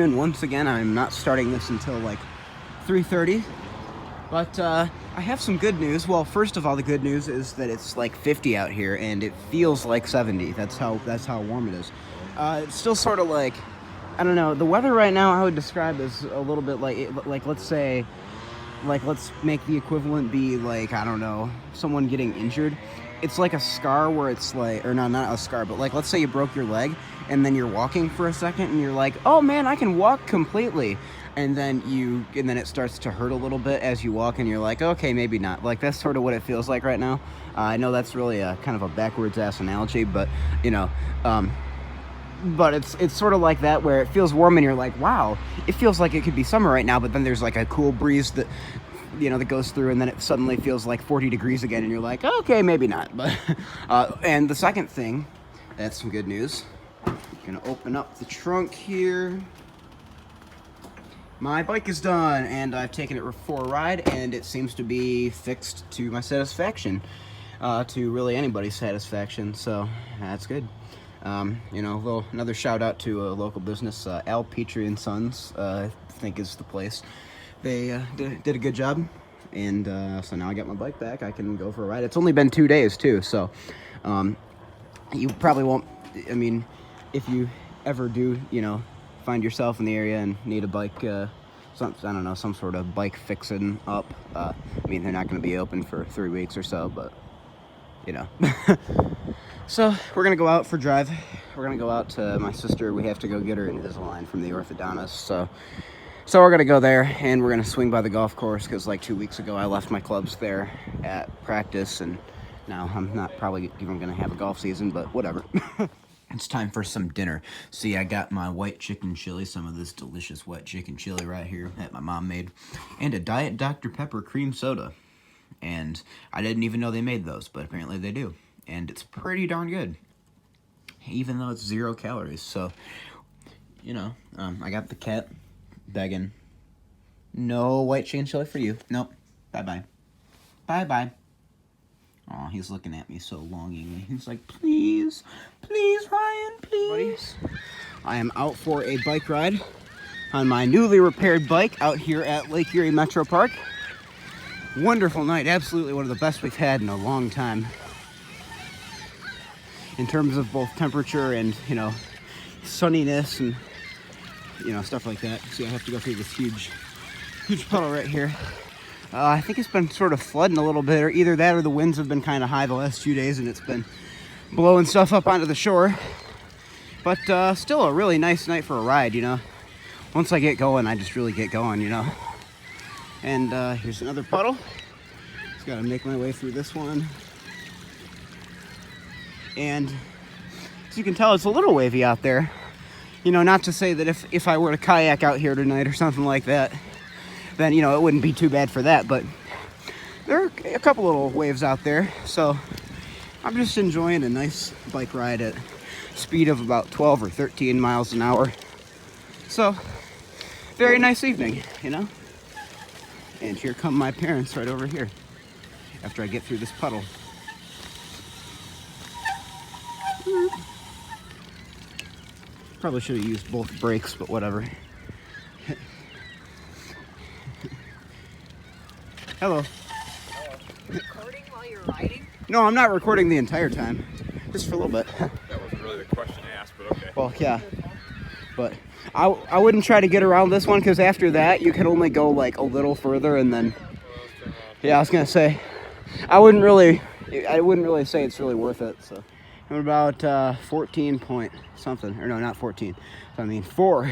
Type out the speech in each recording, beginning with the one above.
And once again, I'm not starting this until like 3:30, but I have some good news. Well, first of all, the good news is that it's like 50 out here and it feels like 70. That's how warm it is. It's still sort of like, I don't know, the weather right now I would describe as a little bit like let's say, like let's make the equivalent be like, I don't know, someone getting injured. It's like a scar where it's like, or no, not a scar, but like let's say you broke your leg and then you're walking for a second and you're like, oh man, I can walk completely. And then it starts to hurt a little bit as you walk and you're like, okay, maybe not. Like that's sort of what it feels like right now. I know that's really a kind of a backwards ass analogy, but you know, but it's sort of like that where it feels warm and you're like, wow, it feels like it could be summer right now, but then there's like a cool breeze that, you know, that goes through and then it suddenly feels like 40 degrees again and you're like, okay, maybe not. But and the second thing, that's some good news. I'm gonna open up the trunk here. My bike is done and I've taken it for a ride and it seems to be fixed to my satisfaction, to really anybody's satisfaction, so that's good. You know, another shout out to a local business, Al Petrie and Sons, I think is the place. They did a good job, and so now I got my bike back. I can go for a ride. It's only been 2 days too, so you probably won't. I mean, if you ever do, you know, find yourself in the area and need a bike, I don't know, some sort of bike fixing up. I mean, they're not going to be open for 3 weeks or so, but you know. So we're gonna go out for a drive. We're gonna go out to my sister. We have to go get her Invisalign from the orthodontist. So we're gonna go there and we're gonna swing by the golf course because like 2 weeks ago I left my clubs there at practice and now I'm not probably even gonna have a golf season, but whatever. It's time for some dinner. See, I got my white chicken chili, some of this delicious white chicken chili right here that my mom made, and a Diet Dr. Pepper cream soda. And I didn't even know they made those, but apparently they do. And it's pretty darn good, even though it's 0 calories. So, you know, I got the cat begging, no white chicken chili for you. Nope. Bye-bye. Bye-bye. Aw, he's looking at me so longingly. He's like, please, please, Ryan, please. I am out for a bike ride on my newly repaired bike out here at Lake Erie Metropark. Wonderful night. Absolutely one of the best we've had in a long time. In terms of both temperature and, you know, sunniness and, you know, stuff like that. See, I have to go through this huge puddle right here. I think it's been sort of flooding a little bit, or either that or the winds have been kind of high the last few days and it's been blowing stuff up onto the shore. But still a really nice night for a ride, you know. Once I get going, I just really get going, you know. And here's another puddle. Just gotta make my way through this one. And as you can tell, it's a little wavy out there. You know, not to say that if I were to kayak out here tonight or something like that, then, you know, it wouldn't be too bad for that. But there are a couple little waves out there. So I'm just enjoying a nice bike ride at speed of about 12 or 13 miles an hour. So, very nice evening, you know. And here come my parents right over here after I get through this puddle. Probably should have used both brakes, but whatever. Hello. Recording while you're riding? No, I'm not recording the entire time. Just for a little bit. That wasn't really the question asked, but okay. Well, yeah. But I wouldn't try to get around this one because after that you can only go like a little further and then. Yeah, I was gonna say, I wouldn't really say it's really worth it. So I'm about 14 point something, or no, not 14. I mean 4.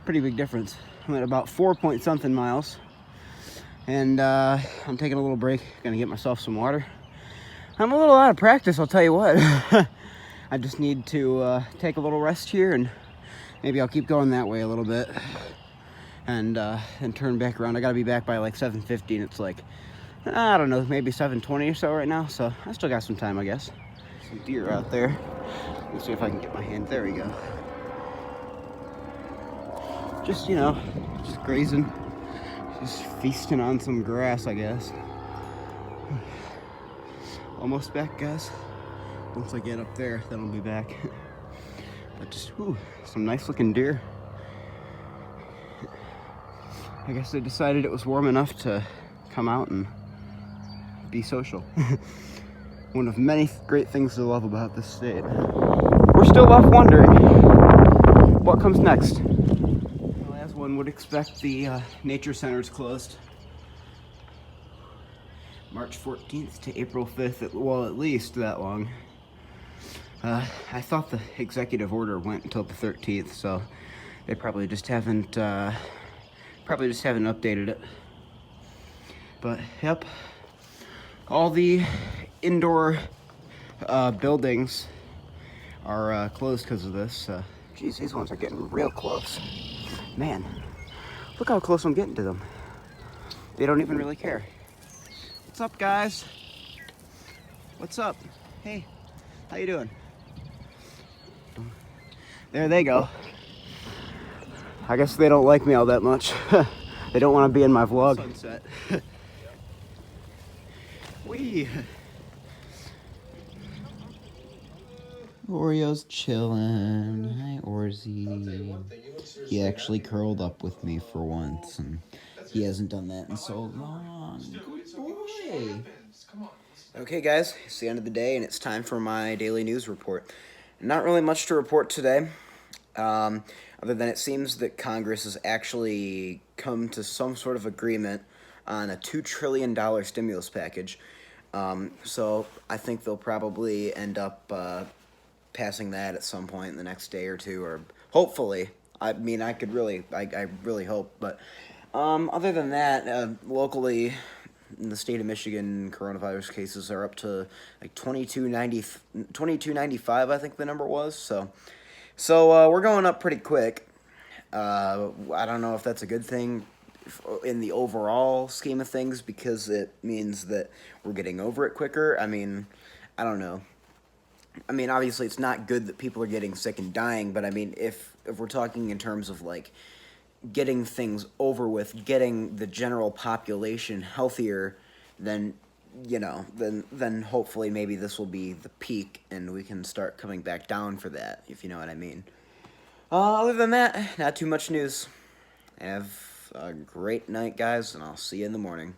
Pretty big difference. I'm at about 4 point something miles, and I'm taking a little break. Gonna get myself some water. I'm a little out of practice, I'll tell you what. I just need to take a little rest here, and maybe I'll keep going that way a little bit, and turn back around. I gotta be back by like 7:50, and it's like, I don't know, maybe 7:20 or so right now. So I still got some time, I guess. Some deer out there. Let's see if I can get my hand. There we go. Just, you know, just grazing, just feasting on some grass, I guess. Almost back, guys. Once I get up there, then I'll be back. But just, some nice looking deer. I guess they decided it was warm enough to come out and be social. One of many great things to love about this state. We're still left wondering what comes next. Well, as one would expect, the nature center is closed. March 14th to April 5th, well, at least that long. I thought the executive order went until the 13th, so they probably just haven't updated it. But yep, all the indoor buildings are closed because of this. Geez, these ones are getting real close. Man, look how close I'm getting to them. They don't even really care. What's up, guys? What's up? Hey, how you doing? There they go. I guess they don't like me all that much. They don't want to be in my vlog. Sunset. Wee. Oreo's chillin'. Hi, Orzy. He actually curled up with me for once, and he hasn't done that in so long. Good boy. Okay, guys, it's the end of the day, and it's time for my daily news report. Not really much to report today, other than it seems that Congress has actually come to some sort of agreement on a $2 trillion stimulus package. So I think they'll probably end up passing that at some point in the next day or two, or hopefully. I mean, I really hope, but other than that, locally in the state of Michigan, coronavirus cases are up to like 2295, I think the number was. So we're going up pretty quick. I don't know if that's a good thing in the overall scheme of things, because it means that we're getting over it quicker. I mean, I don't know. I mean, obviously it's not good that people are getting sick and dying, but I mean, if we're talking in terms of like getting things over with, getting the general population healthier, then, you know, then hopefully maybe this will be the peak and we can start coming back down for that, if you know what I mean. Other than that, not too much news. Have a great night, guys, and I'll see you in the morning.